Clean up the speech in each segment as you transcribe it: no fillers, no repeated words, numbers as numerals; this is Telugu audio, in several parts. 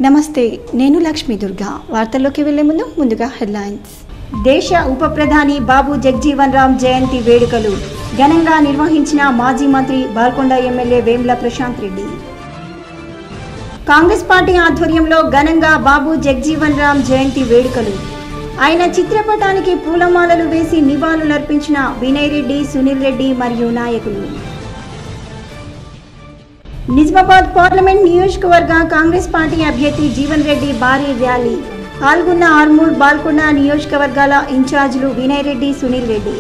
నమస్తే, నేను లక్ష్మీ దుర్గా. వార్తల్లోకి వెళ్లే ముందుగా హెడ్లైన్స్. దేశ ఉప ప్రధాని బాబు జగ్జీవన్ రామ్ జయంతి వేడుకలు ఘనంగా నిర్వహించిన మాజీ మంత్రి బాల్కొండ ఎమ్మెల్యే వేముల ప్రశాంత్ రెడ్డి. కాంగ్రెస్ పార్టీ ఆధ్వర్యంలో ఘనంగా బాబు జగ్జీవన్ రామ్ జయంతి వేడుకలు. ఆయన చిత్రపటానికి పూలమాలలు వేసి నివాళులర్పించిన వినయ్ రెడ్డి, సునీల్ రెడ్డి మరియు నాయకులు. నిజామాబాద్ పార్లమెంట్ నియోజకవర్గ కాంగ్రెస్ పార్టీ అభ్యర్థి జీవన్ రెడ్డి భారీ ర్యాలీ. పాల్గొన్న ఆర్మూర్, బాల్కొండ నియోజకవర్గాల ఇన్ఛార్జీలు వినయ్ రెడ్డి, సునీల్ రెడ్డి.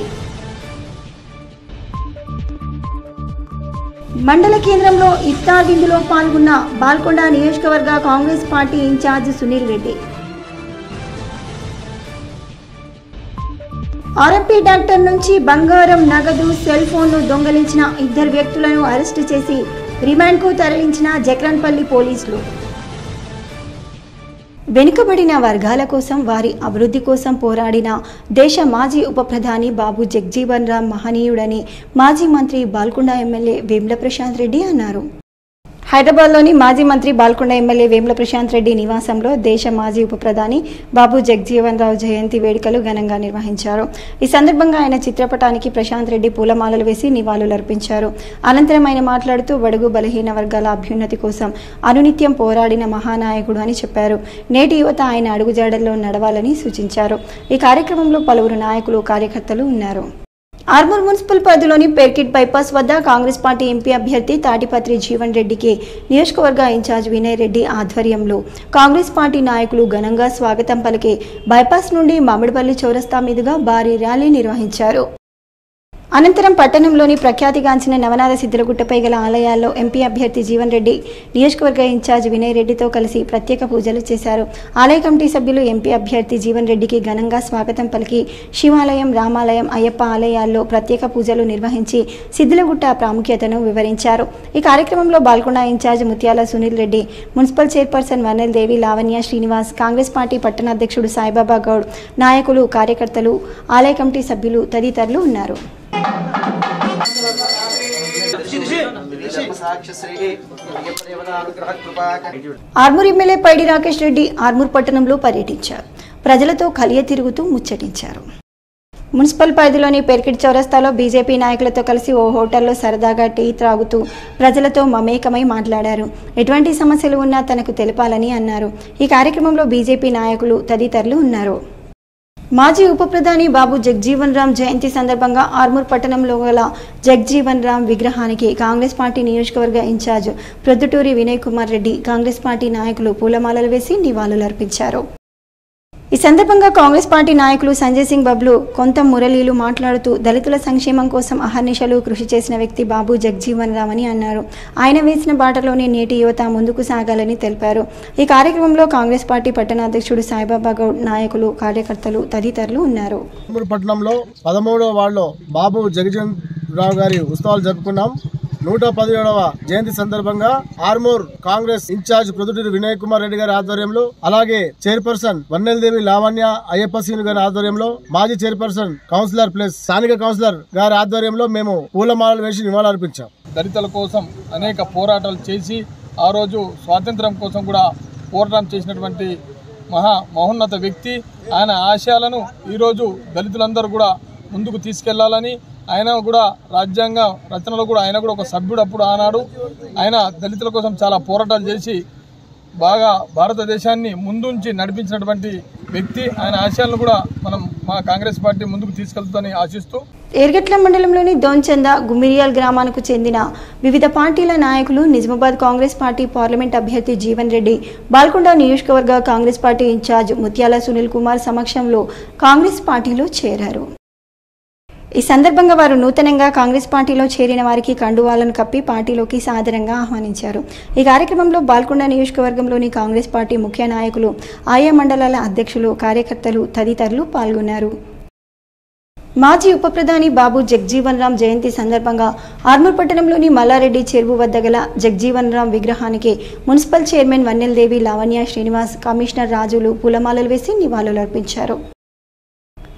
మండల కేంద్రంలో ఇఫ్తార్ విందులో పాల్గొన్న బాల్కొండ నియోజకవర్గ Congress party incharge Sunil Reddy. RMP doctor నుంచి బంగారం, నగదు, సెల్ ఫోన్ను దొంగలించిన ఇద్దరు వ్యక్తులను అరెస్టు చేసి రిమాండ్కు తరలించిన జక్రన్పల్లి పోలీసులు. వెనుకబడిన వర్గాల కోసం, వారి అభివృద్ధి కోసం పోరాడిన దేశ మాజీ ఉప ప్రధాని బాబు జగ్జీవన్ రామ్ మహనీయుడని మాజీ మంత్రి బాల్కొండ ఎమ్మెల్యే వేముల ప్రశాంత్ రెడ్డి అన్నారు. హైదరాబాద్లోని మాజీ మంత్రి బాల్కొండ ఎమ్మెల్యే వేముల ప్రశాంత్ రెడ్డి నివాసంలో దేశ మాజీ ఉప ప్రధాని బాబు జగ్జీవన్ రావు జయంతి వేడుకలు ఘనంగా నిర్వహించారు. ఈ సందర్భంగా ఆయన చిత్రపటానికి ప్రశాంత్ రెడ్డి పూలమాలలు వేసి నివాళులర్పించారు. అనంతరం ఆయన మాట్లాడుతూ బడుగు బలహీన వర్గాల అభ్యున్నతి కోసం అనునిత్యం పోరాడిన మహానాయకుడు అని చెప్పారు. నేటి యువత ఆయన అడుగుజాడల్లో నడవాలని సూచించారు. ఈ కార్యక్రమంలో పలువురు నాయకులు, కార్యకర్తలు ఉన్నారు. ఆర్మూర్ మున్సిపల్ పరిధిలోని పేర్కిట్ బైపాస్ వద్ద కాంగ్రెస్ పార్టీ ఎంపీ అభ్యర్థి తాటిపత్రి జీవన్ రెడ్డికి నియోజకవర్గ ఇన్ఛార్జ్ వినయ్ రెడ్డి ఆధ్వర్యంలో కాంగ్రెస్ పార్టీ నాయకులు ఘనంగా స్వాగతం పలికి బైపాస్ నుండి మామిడిపల్లి చౌరస్తా మీదుగా భారీ ర్యాలీ నిర్వహించారు. అనంతరం పట్టణంలోని ప్రఖ్యాతిగాంచిన నవనాథ సిద్ధులగుట్టపై గల ఆలయాల్లో ఎంపీ అభ్యర్థి జీవన్ రెడ్డి నియోజకవర్గ ఇన్ఛార్జ్ వినయ్ రెడ్డితో కలిసి ప్రత్యేక పూజలు చేశారు. ఆలయ కమిటీ సభ్యులు ఎంపీ అభ్యర్థి జీవన్ రెడ్డికి ఘనంగా స్వాగతం పలికి శివాలయం, రామాలయం, అయ్యప్ప ఆలయాల్లో ప్రత్యేక పూజలు నిర్వహించి సిద్ధులగుట్ట ప్రాముఖ్యతను వివరించారు. ఈ కార్యక్రమంలో బాల్కొండ ఇన్ఛార్జ్ ముత్యాల సునీల్ రెడ్డి, మున్సిపల్ చైర్పర్సన్ వన్నెల్ దేవి, లావణ్య శ్రీనివాస్, కాంగ్రెస్ పార్టీ పట్టణాధ్యక్షుడు సాయిబాబా గౌడ్, నాయకులు, కార్యకర్తలు, ఆలయ కమిటీ సభ్యులు తదితరులు ఉన్నారు. ఆర్మూర్ ఎమ్మెల్యే పైడి రాకేష్ రెడ్డి ఆర్మూర్ పట్టణంలో పర్యటించారు. ప్రజలతో కలియ తిరుగుతూ ముచ్చటించారు. మున్సిపల్ పరిధిలోని పెర్కిట్ చౌరస్తాలో బీజేపీ నాయకులతో కలిసి ఓ హోటల్లో సరదాగా టీ త్రాగుతూ ప్రజలతో మమేకమై మాట్లాడారు. ఎటువంటి సమస్యలు ఉన్నా తనకు తెలపాలని అన్నారు. ఈ కార్యక్రమంలో బీజేపీ నాయకులు తదితరులు ఉన్నారు. మాజీ ఉప ప్రధాని బాబు జగ్జీవన్ రామ్ జయంతి సందర్భంగా ఆర్మూర్ పట్టణంలో గల జగ్జీవన్ రామ్ విగ్రహానికి కాంగ్రెస్ పార్టీ నియోజకవర్గ ఇన్ఛార్జ్ ప్రొద్దుటూరి వినయ్ కుమార్ రెడ్డి, కాంగ్రెస్ పార్టీ నాయకులు పూలమాలలు వేసి నివాళులర్పించారు. ఈ సందర్భంగా కాంగ్రెస్ పార్టీ నాయకులు సంజయ్ సింగ్, బబ్లు, కొంత మురళీలు మాట్లాడుతూ దళితుల సంక్షేమం కోసం అహర్నిశలు కృషి చేసిన వ్యక్తి బాబు జగ్జీవన్ రామ్ అని అన్నారు. ఆయన వేసిన బాటలోనే నేటి యువత ముందుకు సాగాలని తెలిపారు. ఈ కార్యక్రమంలో కాంగ్రెస్ పార్టీ పట్టణాధ్యక్షుడు సాయిబాబా గౌడ్, నాయకులు, కార్యకర్తలు తదితరులు ఉన్నారు. పట్టణంలో 13వ వార్డులో బాబు జగ్జీవన్ రావు గారి ఉత్సవాలు జరుపుకున్నాం. 117వ జయంతి సందర్భంగా ఆర్మూర్ కాంగ్రెస్ ఇన్ఛార్జ్ ప్రొద్దుటూరి వినయ్ కుమార్ రెడ్డి గారి ఆధ్వర్యంలో, అలాగే చైర్పర్సన్ వన్నెల్ దేవి, లావణ్య, అయ్యప్ప సీను గారి ఆధ్వర్యంలో, మాజీ చైర్పర్సన్ కౌన్సిలర్ ప్లస్ స్థానిక కౌన్సిలర్ గారి ఆధ్వర్యంలో మేము పూలమాలలు వేసి నివాళులర్పించాం. దళితుల కోసం అనేక పోరాటాలు చేసి ఆ రోజు స్వాతంత్రం కోసం కూడా పోరాటం చేసినటువంటి మహోన్నత వ్యక్తి. ఆయన ఆశయాలను ఈరోజు దళితులందరూ కూడా ముందుకు తీసుకెళ్లాలని, ఆయన కూడా రాజ్యాంగ రచనలో కూడా ఆయన కూడా ఒక సభ్యుడు. అప్పుడు ఆనాడు ఆయన దళితుల కోసం చాలా పోరాటాలు చేసి బాగా భారతదేశాన్ని ముందుంచి నడిపించినటువంటి వ్యక్తి. ఆయన ఆశయాలను కూడా మా కాంగ్రెస్ పార్టీ ముందుకు తీసుకెళ్తుందని ఆశిస్తూ ఏర్గట్ల మండలంలోని దోన్చంద, గుమిరియాల్ గ్రామానికి చెందిన వివిధ పార్టీల నాయకులు నిజామాబాద్ కాంగ్రెస్ పార్టీ పార్లమెంట్ అభ్యర్థి జీవన్ రెడ్డి, బాల్కొండ నియోజకవర్గ కాంగ్రెస్ పార్టీ ఇన్ఛార్జ్ ముత్యాల సునీల్ కుమార్ సమక్షంలో కాంగ్రెస్ పార్టీలో చేరారు. ఈ సందర్భంగా వారు నూతనంగా కాంగ్రెస్ పార్టీలో చేరిన వారికి కండువాలను కప్పి పార్టీలోకి సాదరంగా ఆహ్వానించారు. ఈ కార్యక్రమంలో బాల్కొండ నియోజకవర్గంలోని కాంగ్రెస్ పార్టీ ముఖ్య నాయకులు, ఆయా మండలాల అధ్యక్షులు, కార్యకర్తలు తదితరులు పాల్గొన్నారు. మాజీ ఉప ప్రధాని బాబు జగ్జీవన్ రామ్ జయంతి సందర్భంగా ఆర్మూర్ పట్టణంలోని మల్లారెడ్డి చెరువు వద్ద గల జగ్జీవన్ రామ్ విగ్రహానికి మున్సిపల్ చైర్మన్ వన్నెల్ దేవి, లావణ్య శ్రీనివాస్, కమిషనర్ రాజులు పూలమాలలు వేసి నివాళులర్పించారు.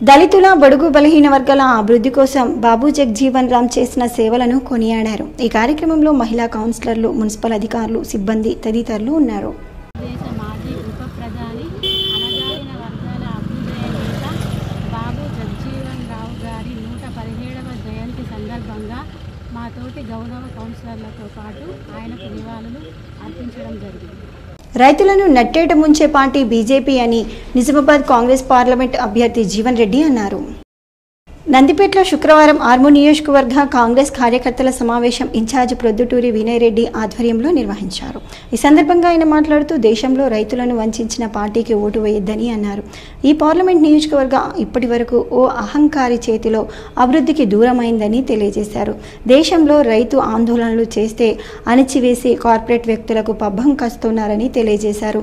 దళితుల, బడుగు బలహీన వర్గాల అభివృద్ధి కోసం బాబు జగ్జీవన్ రామ్ చేసిన సేవలను కొనియాడారు. ఈ కార్యక్రమంలో మహిళా కౌన్సిలర్లు, మున్సిపల్ అధికారులు, సిబ్బంది తదితరులు ఉన్నారు. సందర్భంగా మా తోటి గౌరవ కౌన్సిలర్లతో పాటు ఆయనకు నివాళులు అర్పించడం జరిగింది. రైతులను నట్టేట ముంచే పార్టీ బీజేపీ అని నిజామాబాద్ కాంగ్రెస్ పార్లమెంట్ అభ్యర్థి జీవన్ రెడ్డి అన్నారు. నందిపేటలో శుక్రవారం ఆర్మూర్ నియోజకవర్గ కాంగ్రెస్ కార్యకర్తల సమావేశం ఇన్ఛార్జ్ ప్రొద్దుటూరి వినయ్ రెడ్డి ఆధ్వర్యంలో నిర్వహించారు. ఈ సందర్భంగా ఆయన మాట్లాడుతూ దేశంలో రైతులను వంచిన పార్టీకి ఓటు వేయొద్దని అన్నారు. ఈ పార్లమెంట్ నియోజకవర్గ ఇప్పటి వరకు ఓ అహంకారి చేతిలో అభివృద్ధికి దూరమైందని తెలియజేశారు. దేశంలో రైతు ఆందోళనలు చేస్తే అణిచివేసి కార్పొరేట్ వ్యక్తులకు పబ్బం కస్తున్నారని తెలియజేశారు.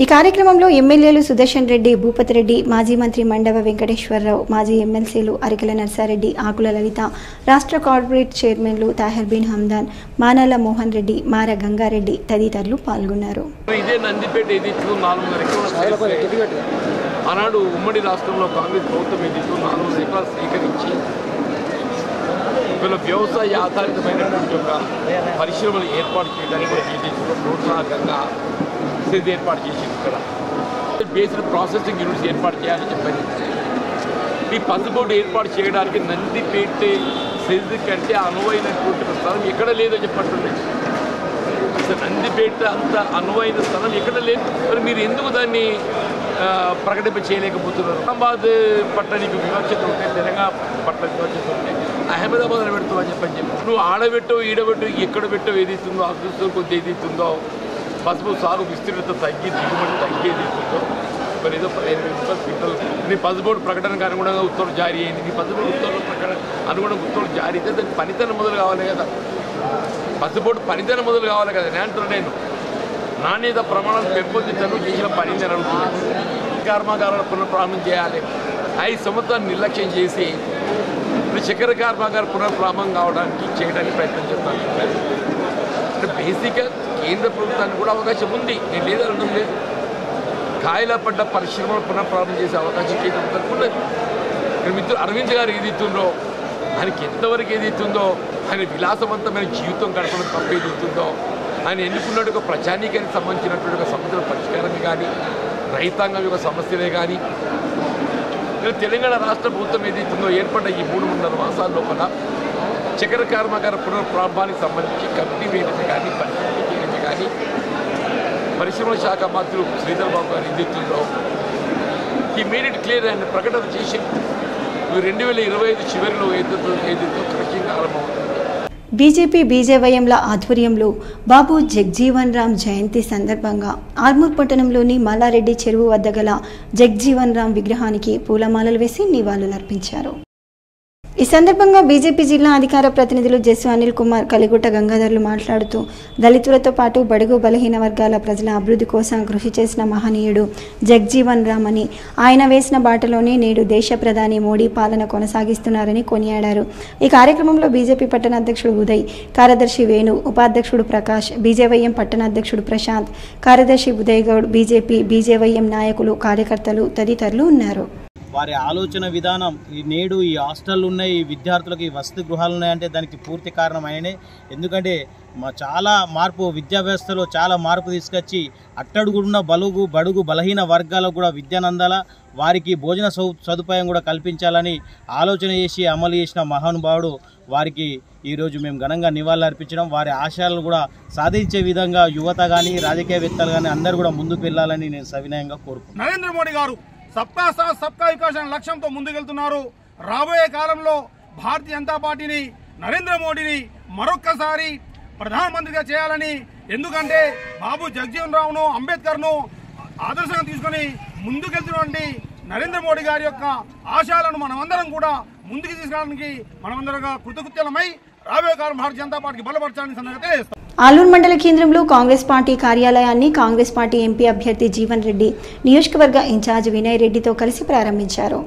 ఈ కార్యక్రమంలో ఎమ్మెల్యేలు సుదర్శన్ రెడ్డి, భూపతి రెడ్డి, మాజీ మంత్రి మండవ వెంకటేశ్వరరావు, మాజీ ఎమ్మెల్సీలు అరికెల నర్సారెడ్డి, ఆకుల లలిత, రాష్ట్ర కార్పొరేట్ చైర్మన్లు తాహిర్ బిన్ హమ్దాన్, మానాల మోహన్ రెడ్డి, మార గంగారెడ్డి తదితరులు పాల్గొన్నారు. ఇదే నందిపేట ఎదిట్లో 400 ఎకరాలు ఆనాడు ఉమ్మడి రాష్ట్రంలో కాంగ్రెస్ ప్రభుత్వం ఎదిట్లో 400 ఎకరాలు సేకరించి వీళ్ళ వ్యవసాయ ఆధారితమైనటువంటి ఒక పరిశ్రమలు ఏర్పాటు చేయడానికి కూడా ఎదిట్లో ప్రోత్సాహకంగా ఏర్పాటు చేసింది. ఇక్కడ బేస్డ్ ప్రాసెసింగ్ యూనిట్స్ ఏర్పాటు చేయాలని చెప్పండి. ఈ పసుబోర్డు ఏర్పాటు చేయడానికి నందిపేట సెజ్ కంటే అనువైనటువంటి స్థలం ఎక్కడ లేదో చెప్పండి. అసలు నందిపేట అంత అనువైన స్థలం ఎక్కడ లేదు. మరి మీరు ఎందుకు దాన్ని ప్రకటింప చేయలేకపోతున్నారు? నిజామాబాద్ పట్టణానికి వివక్షత ఉంటే, తెలంగాణ పట్ల వివక్షత ఉంటే అహ్మదాబాద్లో పెడుతున్నావు చెప్పి నువ్వు ఆడబెట్టో ఈడబెట్టో ఎక్కడ పెట్టో ఏదైతుందో అదృష్టం కొద్ది ఏదైతుందో పసుపు సాగు విస్తీర్ణత తగ్గి దిగుబడి తగ్గేది ఉందో మరి ఏదో 15,000 రూపాయలు క్వింటల్ నీ పసుబోర్డు ప్రకటనకు అనుగుణంగా ఉత్తర్వులు జారీ అయింది. నీ పసుబోర్డు ఉత్తర్వుల ప్రకటన అనుగుణంగా ఉత్తర్వులు జారీ అయితే దానికి పనితనం మొదలు కావాలి కదా. పసుబోర్డు పనితనం మొదలు కావాలి కదా. నేను నాణ్యత ప్రమాణాలు పెంపొందించడం చేసిన పని నేను అనుకుంటున్నాను. కర్మాగారాల పునఃప్రారంభం చేయాలి. 5 సంవత్సరాలు నిర్లక్ష్యం చేసి ఇప్పుడు చక్కెర కర్మాగార పునఃప్రారంభం చేయడానికి ప్రయత్నం చేస్తాను. బేసిక్గా కేంద్ర ప్రభుత్వానికి కూడా అవకాశం ఉంది, నేను లేదనడం లేదు. కాయల పడ్డ పరిశ్రమలు పునఃప్రారంభం చేసే అవకాశం కేంద్ర ప్రభుత్వానికి ఉన్నది. ఇక్కడ మిత్రులు అరవింద్ గారు ఏదైతుందో ఆయనకి ఎంతవరకు ఏదైతుందో ఆయన విలాసవంతమైన జీవితం గడపడం తప్ప ఏదైతుందో ఆయన ఎన్నుకున్నట్టు ఒక ప్రజానీకానికి సంబంధించినటువంటి ఒక సమస్యల పరిష్కారం కానీ రైతాంగం యొక్క సమస్యలే కానీ తెలంగాణ రాష్ట్ర ప్రభుత్వం ఏదైతుందో ఏర్పడ్డ ఈ 3.5 మాసాల లోపల చక్కెర కర్మాగార పునఃప్రారంభానికి సంబంధించి కమిటీ వేయడమే కానీ పరిశీలన చేయడమే కానీ పరిశ్రమల శాఖ మంత్రులు శ్రీధర్ బాబు గారు ఏదైతుందో ఈ మేడ్ ఇట్ క్లియర్ ఆయన ప్రకటన చేసి 2025 చివరిలో ఏదైతే క్రషింగ్ ఆరంభమవుతుంది. బీజేపీ బీజేవైఎంల ఆధ్వర్యంలో బాబు జగ్జీవన్ రామ్ జయంతి సందర్భంగా ఆర్మూర్ పట్టణంలోని మల్లారెడ్డి చెరువు వద్ద గల జగ్జీవన్ రామ్ విగ్రహానికి పూలమాలలు వేసి నివాళులర్పించారు. ఈ సందర్భంగా బీజేపీ జిల్లా అధికార ప్రతినిధులు జస్సు అనిల్ కుమార్, కలిగుట్ట గంగాధర్లు మాట్లాడుతూ దళితులతో పాటు బడుగు బలహీన వర్గాల ప్రజల అభివృద్ధి కోసం కృషి చేసిన మహనీయుడు జగ్జీవన్ రామ్ అని, ఆయన వేసిన బాటలోనే నేడు దేశ ప్రధాని మోడీ పాలన కొనసాగిస్తున్నారని కొనియాడారు. ఈ కార్యక్రమంలో బీజేపీ పట్టణ అధ్యక్షుడు ఉదయ్, కార్యదర్శి వేణు, ఉపాధ్యక్షుడు ప్రకాష్, బీజేవైఎం పట్టణ అధ్యక్షుడు ప్రశాంత్, కార్యదర్శి ఉదయ్ గౌడ్, బీజేపీ బీజేవైఎం నాయకులు, కార్యకర్తలు తదితరులు ఉన్నారు. వారి ఆలోచన విధానం నేడు ఈ హాస్టళ్ళు ఉన్నాయి, విద్యార్థులకు ఈ వసతి గృహాలు ఉన్నాయంటే దానికి పూర్తి కారణం ఆయనే. ఎందుకంటే చాలా మార్పు విద్యా వ్యవస్థలో చాలా మార్పు తీసుకొచ్చి అట్టడుగున్న బడుగు బలహీన వర్గాలకు కూడా విద్యను అందాలా, వారికి భోజన సదుపాయం కూడా కల్పించాలని ఆలోచన చేసి అమలు చేసిన మహానుభావుడు. వారికి ఈరోజు మేము ఘనంగా నివాళులర్పించడం, వారి ఆశయాలను కూడా సాధించే విధంగా యువత కానీ రాజకీయవేత్తలు కానీ అందరూ కూడా ముందుకు వెళ్ళాలని నేను సవినయంగా కోరుకుంటున్నాను. నరేంద్ర మోడీ గారు సబ్కా సాత్ సబ్కా వికాస్ అనే లక్ష్యంతో ముందుకెళ్తున్నారు. రాబోయే కాలంలో భారతీయ జనతా పార్టీని, నరేంద్ర మోడీని మరొక్కసారి ప్రధానమంత్రిగా చేయాలని, ఎందుకంటే బాబు జగ్జీవన్ రామ్ను, అంబేద్కర్ను ఆదర్శంగా తీసుకుని ముందుకెళ్తున్నటువంటి నరేంద్ర మోడీ గారి యొక్క ఆశయాలను మనమందరం కూడా ముందుకు తీసుకురావడానికి మనమందరంగా కృతకృత్యులమై రాబోయే కాలం భారతీయ జనతా పార్టీకి బలపరచాలని సందర్భంగా తెలియజేస్తాం. ఆలూరు మండల కేంద్రంలో కాంగ్రెస్ పార్టీ కార్యాలయాన్ని కాంగ్రెస్ పార్టీ ఎంపీ అభ్యర్థి జీవన్ రెడ్డి, నియోజకవర్గ ఇన్ఛార్జ్ వినయ్ రెడ్డితో కలిసి ప్రారంభించారు.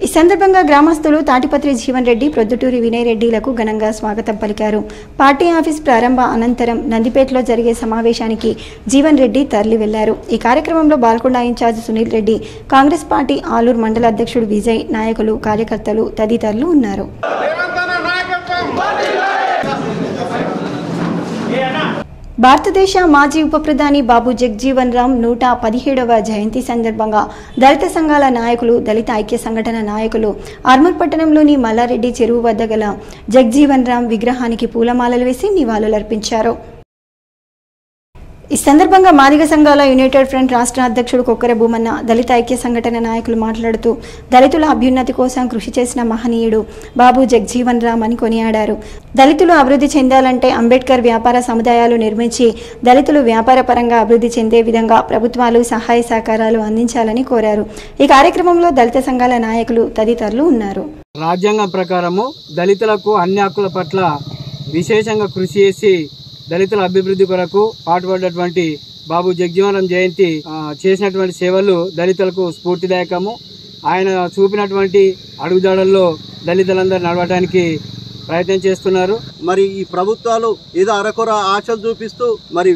ఈ సందర్భంగా గ్రామస్తులు తాటిపత్రి జీవన్ రెడ్డి, ప్రొద్దుటూరి వినయ్ రెడ్డిలకు ఘనంగా స్వాగతం పలికారు. పార్టీ ఆఫీస్ ప్రారంభ అనంతరం నందిపేటలో జరిగే సమావేశానికి జీవన్ రెడ్డి తరలి వెళ్లారు. ఈ కార్యక్రమంలో బాల్కొండ ఇన్ఛార్జ్ సునీల్ రెడ్డి, కాంగ్రెస్ పార్టీ ఆలూరు మండల అధ్యక్షుడు విజయ్, నాయకులు, కార్యకర్తలు తదితరులు ఉన్నారు. భారతదేశ మాజీ ఉప ప్రధాని బాబు జగ్జీవన్ రామ్ 117వ జయంతి సందర్భంగా దళిత సంఘాల నాయకులు, దళిత ఐక్య సంఘటన నాయకులు ఆర్మూర్ పట్టణంలోని మల్లారెడ్డి చెరువు వద్ద గల జగ్జీవన్ రామ్ విగ్రహానికి పూలమాలలు వేసి నివాళులర్పించారు. ఈ సందర్భంగా మాదిగ సంఘాల యునైటెడ్ ఫ్రంట్ రాష్ట్ర అధ్యక్షుడు కొక్కర భూమన్న, దళిత ఐక్య సంఘటన నాయకులు మాట్లాడుతూ దళితుల అభ్యున్నతి కోసం కృషి చేసిన మహనీయుడు బాబు జగ్జీవన్ రామ్ అని కొనియాడారు. దళితులు అభివృద్ధి చెందాలంటే అంబేద్కర్ వ్యాపార సముదాయాలు నిర్మించి దళితులు వ్యాపార పరంగా అభివృద్ధి చెందే విధంగా ప్రభుత్వాలు సహాయ సహకారాలు అందించాలని కోరారు. ఈ కార్యక్రమంలో దళిత సంఘాల నాయకులు తదితరులు ఉన్నారు. రాజ్యాంగం ప్రకారము దళితులకు అన్ని హక్కుల పట్ల విశేషంగా కృషి చేసి దళితుల అభివృద్ధి కొరకు పాటుపడ్డటువంటి బాబు జగ్జీవన్ రామ్ జయంతి చేసినటువంటి సేవలు దళితులకు స్ఫూర్తిదాయకము. ఆయన చూపినటువంటి అడుగుదాడల్లో దళితులందరూ నడవడానికి ప్రయత్నం చేస్తున్నారు. మరి ఈ ప్రభుత్వాలు ఏదో అరకొర ఆశలు చూపిస్తూ మరి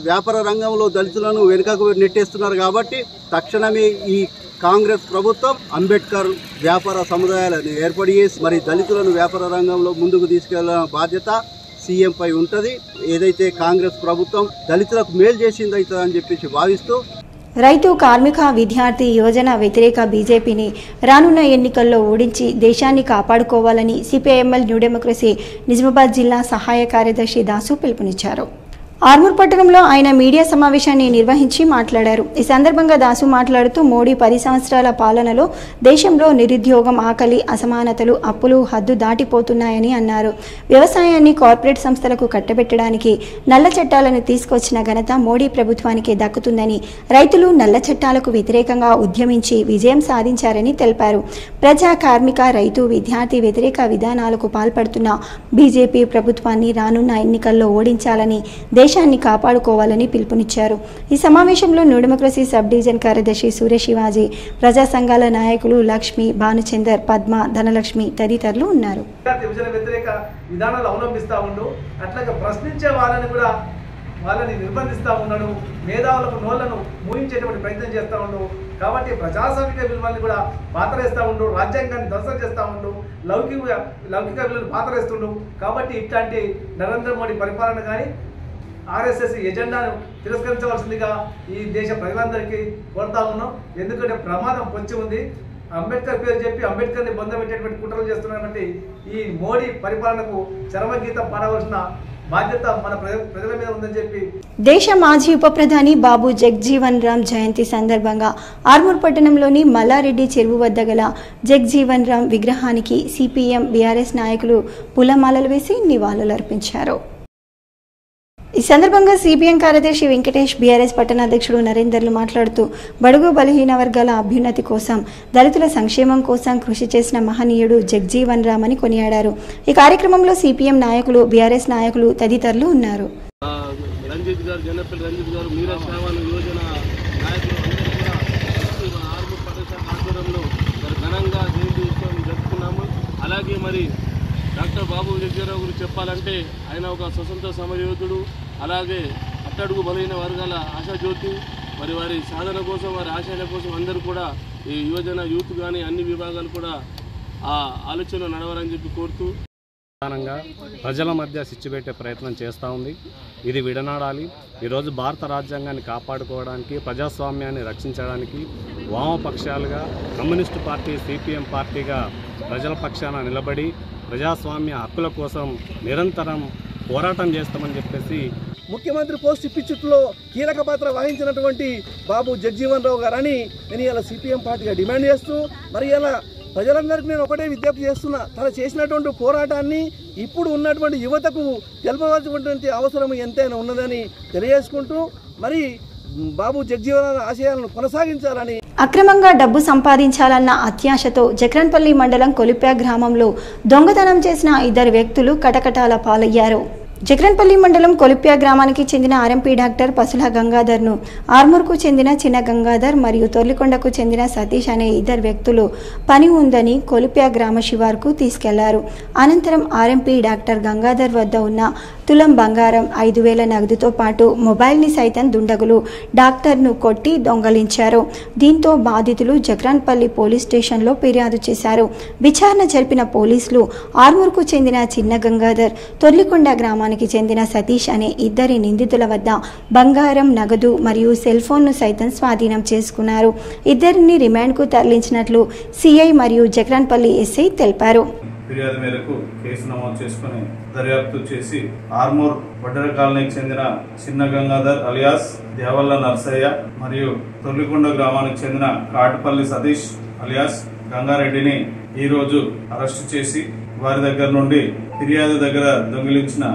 వ్యాపార రంగంలో దళితులను వెనుకకు నెట్టేస్తున్నారు. కాబట్టి తక్షణమే ఈ కాంగ్రెస్ ప్రభుత్వం అంబేద్కర్ వ్యాపార సముదాయాలను ఏర్పాటు చేసి మరి దళితులను వ్యాపార రంగంలో ముందుకు తీసుకెళ్లిన బాధ్యత సీఎం పై ఉంటది. ఏదైతే కాంగ్రెస్ ప్రభుత్వం దళితులకు మేలు చేసింది అవుతుందని చెప్పేసి భావిస్తూ రైతు, కార్మిక, విద్యార్థి, యువజన వ్యతిరేక బీజేపీని రానున్న ఎన్నికల్లో ఓడించి దేశాన్ని కాపాడుకోవాలని సిపిఐఎంఎల్ న్యూ డెమోక్రసీ నిజామాబాద్ జిల్లా సహాయ కార్యదర్శి దాసు పిలుపునిచ్చారు. ఆర్మూర్ పట్టణంలో ఆయన మీడియా సమావేశాన్ని నిర్వహించి మాట్లాడారు. ఈ సందర్భంగా దాసు మాట్లాడుతూ మోడీ 10 సంవత్సరాల పాలనలో దేశంలో నిరుద్యోగం, ఆకలి, అసమానతలు, అప్పులు హద్దు దాటిపోతున్నాయని అన్నారు. వ్యవసాయాన్ని కార్పొరేట్ సంస్థలకు కట్టబెట్టడానికి నల్ల చట్టాలను తీసుకొచ్చిన ఘనత మోడీ ప్రభుత్వానికే దక్కుతుందని, రైతులు నల్ల చట్టాలకు వ్యతిరేకంగా ఉద్యమించి విజయం సాధించారని తెలిపారు. ప్రజా, కార్మిక, రైతు, విద్యార్థి వ్యతిరేక విధానాలకు పాల్పడుతున్న బీజేపీ ప్రభుత్వాన్ని రానున్న ఎన్నికల్లో ఓడించాలని, దేశాన్ని కాపాడుకోవాలని పిలుపునిచ్చారు. ఈ సమావేశంలో న్యూ డెమోక్రసీ సబ్ డివిజన్ కార్యదర్శి సూర్య శివాజీ, ప్రజా సంఘాల నాయకులు లక్ష్మి, భానుచందర్, పద్మ, ధనలక్ష్మి తదితరులు ఉన్నారు. వ్యతిరేక విధానాలు అవలంబిస్తూ ఉండు, అట్లాగే ప్రశ్నించే వాళ్ళని నిర్బంధిస్తూ ఉన్నాడు, మేధావులకు నోళ్లను మూయించేటువంటి ప్రయత్నం చేస్తూ ఉండు. కాబట్టి ప్రజాస్వామిక విలువల్ని కూడా పాతరేస్తూ ఉండు, రాజ్యాంగాన్ని ధ్వంసం చేస్తూ ఉండు, లౌకిక విలువలు పాతరేస్తుండు. కాబట్టి ఇట్లాంటి నరేంద్ర మోడీ పరిపాలన కానీ ఆర్ఎస్ఎస్ ఎజెండాను తిరస్కరించవలసిందిగా ఈ దేశ ప్రజలందరికీ కోరుతా ఉన్నాం. ఎందుకంటే ప్రమాదం పొంచి ఉంది. అంబేద్కర్ పేరు చెప్పి అంబేద్కర్ని బొందబెట్టేటువంటి కుట్రలు చేస్తున్నటువంటి ఈ మోడీ పరిపాలనకు చరమగీతం పాడవలసిన బాధ్యత మన ప్రజల మీద ఉందని చెప్పి దేశ మాజీ ఉప ప్రధాని బాబు జగ్జీవన్ రామ్ జయంతి సందర్భంగా ఆర్మూర్ పట్టణంలోని మల్లారెడ్డి చెరువు వద్ద గల జగ్జీవన్ రామ్ విగ్రహానికి సిపిఎం, బీఆర్ఎస్ నాయకులు పూలమాలలు వేసి నివాళులర్పించారు. ఈ సందర్భంగా సిపిఎం కార్యదర్శి వెంకటేష్, బీఆర్ఎస్ పట్టణాధ్యక్షుడు నరేందర్లు మాట్లాడుతూ బడుగు బలహీన వర్గాల అభ్యున్నతి కోసం, దళితుల సంక్షేమం కోసం కృషి చేసిన మహనీయుడు జగ్జీవన్ రామ్ అని కొనియాడారు. ఈ కార్యక్రమంలో సిపిఎం నాయకులు, బీఆర్ఎస్ నాయకులు తదితరులు ఉన్నారు. రంజిత్ గారు, జనపల్లి రంజిత్ గారు, మీరా శ్రావణ యువజన నాయకులు అందరూ కూడా ఆర్మూర్ పట్టణ ఆధ్వర్యంలో ఘనంగా జయంతి ఉత్సవం జరుపుకున్నాము. అలాగే మరి డాక్టర్ బాబు జగ్జీవన్ గురించి చెప్పాలంటే ఆయన ఒక స్వతంత్ర సమరయోధుడు, అలాగే అట్టడుగు బలహీన వర్గాల ఆశాజ్యోతి. మరి వారి సాధన కోసం, వారి ఆశయాల కోసం అందరూ కూడా ఈ యువజన యూత్ కానీ అన్ని విభాగాలు కూడా ఆ ఆలోచన నడవాలని చెప్పి కోరుతూ ప్రధానంగా ప్రజల మధ్య సిచ్చిపెట్టే ప్రయత్నం చేస్తూ ఉంది. ఇది విడనాడాలి. ఈరోజు భారత రాజ్యాంగాన్ని కాపాడుకోవడానికి, ప్రజాస్వామ్యాన్ని రక్షించడానికి వామపక్షాలుగా కమ్యూనిస్టు పార్టీ, సిపిఎం పార్టీగా ప్రజల పక్షాన నిలబడి ప్రజాస్వామ్య హక్కుల కోసం నిరంతరం పోరాటం చేస్తామని చెప్పేసి ముఖ్యమంత్రి పోస్ట్ ఇప్పించుట్లో కీలక పాత్ర వహించినటువంటి బాబు జగ్జీవన్ రామ్ గారని నేను ఇలా సిపిఎం పార్టీగా డిమాండ్ చేస్తూ, మరి ఇలా ప్రజలందరికీ నేను ఒకటే విజ్ఞప్తి చేస్తున్నా, తను చేసినటువంటి పోరాటాన్ని ఇప్పుడు ఉన్నటువంటి యువతకు తెలపవలసినటువంటి అవసరం ఎంతైనా ఉన్నదని తెలియజేసుకుంటూ, మరి బాబు జగ్జీవన్ రామ్ ఆశయాలను కొనసాగించాలని. అక్రమంగా డబ్బు సంపాదించాలన్న అత్యాశతో జక్రన్పల్లి మండలం కొలిప్యా గ్రామంలో దొంగతనం చేసిన 2 వ్యక్తులు కటకటాల పాలయ్యారు. జక్రన్పల్లి మండలం కొలిప్యా గ్రామానికి చెందిన ఆర్ఎంపీ డాక్టర్ పసుల గంగాధర్ను, ఆర్మూర్కు చెందిన చిన్న గంగాధర్ మరియు తొర్లికొండకు చెందిన సతీష్ అనే 2 వ్యక్తులు పని ఉందని కొలిప్యా గ్రామ శివారుకు తీసుకెళ్లారు. అనంతరం ఆర్ఎంపీ డాక్టర్ గంగాధర్ వద్ద ఉన్న తులం బంగారం, 5,000 నగదుతో పాటు మొబైల్ని సైతం దుండగులు డాక్టర్ను కొట్టి దొంగలించారు. దీంతో బాధితులు జక్రాన్పల్లి పోలీస్ స్టేషన్లో ఫిర్యాదు చేశారు. విచారణ జరిపిన పోలీసులు ఆర్మూర్కు చెందిన చిన్న గంగాధర్, తొర్లికొండ గ్రామానికి గ్రామానికి చెందిన సతీష్ అనే ఇద్దరి నిందితుల వద్ద బంగారం, నగదు మరియు సెల్ ఫోన్ను సైతం స్వాధీనం చేసుకున్నారు. ఇద్దరిని రిమాండ్కు తరలించినట్లు సిఐ మరియు జక్రాన్పల్లి ఎస్ఐ తెలిపారు. ఫిర్యాదు మేరకు కేసు నమోదు చేసుకుని దర్యాప్తు చేసి ఆర్మూర్ వడ్డర కాలనీకి చెందిన చిన్న గంగాధర్ అలియాస్ దేవల్ల నర్సయ్య మరియు తొల్లికొండ గ్రామానికి చెందిన కాటుపల్లి సతీష్ అలియాస్ గంగారెడ్డిని ఈరోజు అరెస్టు చేసి వారి దగ్గర నుండి ఫిర్యాదు దగ్గర దొంగిలించిన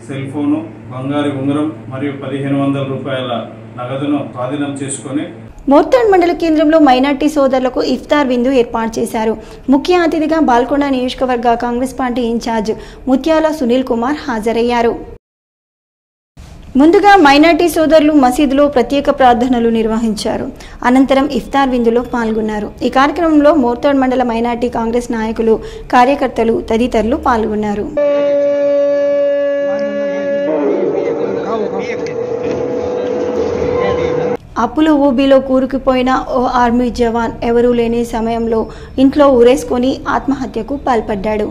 సెల్ ఫోను, బంగారు ఉంగరం మరియు 1500 రూపాయల నగదును స్వాధీనం చేసుకుని మోర్తాడ్ మండల కేంద్రంలో మైనార్టీ సోదరులకు ఇఫ్తార్ విందు ఏర్పాటు చేశారు. ముఖ్య అతిథిగా బాల్కొండ నియోజకవర్గ కాంగ్రెస్ పార్టీ ఇన్ఛార్జ్ ముత్యాల సునీల్ కుమార్ హాజరయ్యారు. ముందుగా మైనార్టీ సోదరులు మసీదులో ప్రత్యేక ప్రార్థనలు నిర్వహించారు. అనంతరం ఇఫ్తార్ విందులో పాల్గొన్నారు. ఈ కార్యక్రమంలో మోర్తాడ్ మండల మైనార్టీ కాంగ్రెస్ నాయకులు, కార్యకర్తలు తదితరులు పాల్గొన్నారు. అప్పుల ఊబిలో కూరుకుపోయిన ఓ ఆర్మీ జవాన్ ఎవరూ లేని సమయంలో ఇంట్లో ఊరేసుకొని ఆత్మహత్యకు పాల్పడ్డాడు.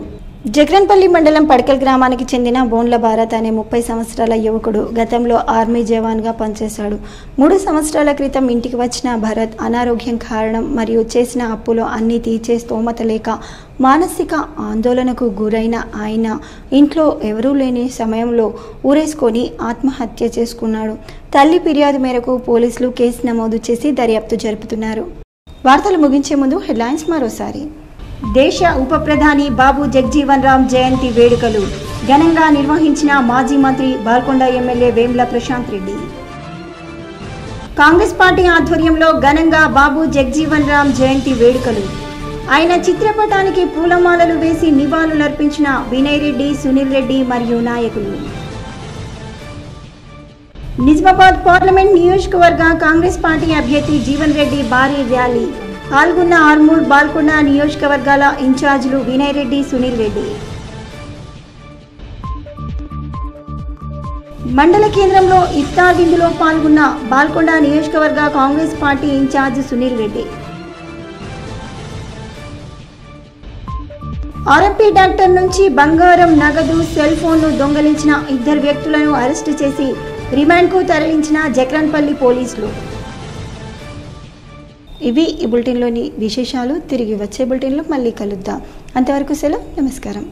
జక్రన్పల్లి మండలం పడకల్ గ్రామానికి చెందిన బోన్ల భారత్ అనే 30 సంవత్సరాల యువకుడు గతంలో ఆర్మీ జవాన్గా పనిచేశాడు. 3 సంవత్సరాల క్రితం ఇంటికి వచ్చిన భరత్ అనారోగ్యం కారణం మరియు చేసిన అప్పులో అన్నీ తీర్చే స్తోమత లేక మానసిక ఆందోళనకు గురైన ఆయన ఇంట్లో ఎవరూ లేని సమయంలో ఊరేసుకొని ఆత్మహత్య చేసుకున్నాడు. తల్లి ఫిర్యాదు మేరకు పోలీసులు కేసు నమోదు చేసి దర్యాప్తు జరుపుతున్నారు. వార్తలు ముగించే ముందు హెడ్లైన్స్ మరోసారి. దేశ ఉప ప్రధాని బాబు జగ్జీవన్ రామ్ జయంతి వేడుకలు ఘనంగా నిర్వహించిన మాజీ మంత్రి బాల్కొండ ఎమ్మెల్యే వేముల ప్రశాంత్ రెడ్డి. కాంగ్రెస్ పార్టీ ఆధ్వర్యంలో ఘనంగా బాబు జగ్జీవన్ రామ్ జయంతి వేడుకలు. ఆయన చిత్రపటానికి పూలమాలలు వేసి నివాళులర్పించిన వినయ్ రెడ్డి, సునీల్ రెడ్డి మరియు నాయకులు. నిజామాబాద్ పార్లమెంట్ నియోజకవర్గ కాంగ్రెస్ పార్టీ అభ్యర్థి జీవన్ రెడ్డి భారీ ర్యాలీ. పాల్గొన్న ఆర్మూర్, బాల్కొండ నియోజకవర్గాల ఇన్ఛార్జీలు వినయ్ రెడ్డి, సునీల్ రెడ్డి. మండల కేంద్రంలో ఇఫ్తార్ విందులో పాల్గొన్న బాల్కొండ నియోజకవర్గ Congress party incharge Sunil Reddy. RMP doctor నుంచి బంగారం, నగదు, సెల్ ఫోన్ను దొంగలించిన ఇద్దరు వ్యక్తులను అరెస్టు చేసి రిమాండ్కు తరలించిన జక్రాన్పల్లి పోలీసులు. ఇవి ఈ బులెటిన్లోని విశేషాలు. తిరిగి వచ్చే బులెటిన్లో మళ్ళీ కలుద్దాం. అంతవరకు సెలవు. నమస్కారం.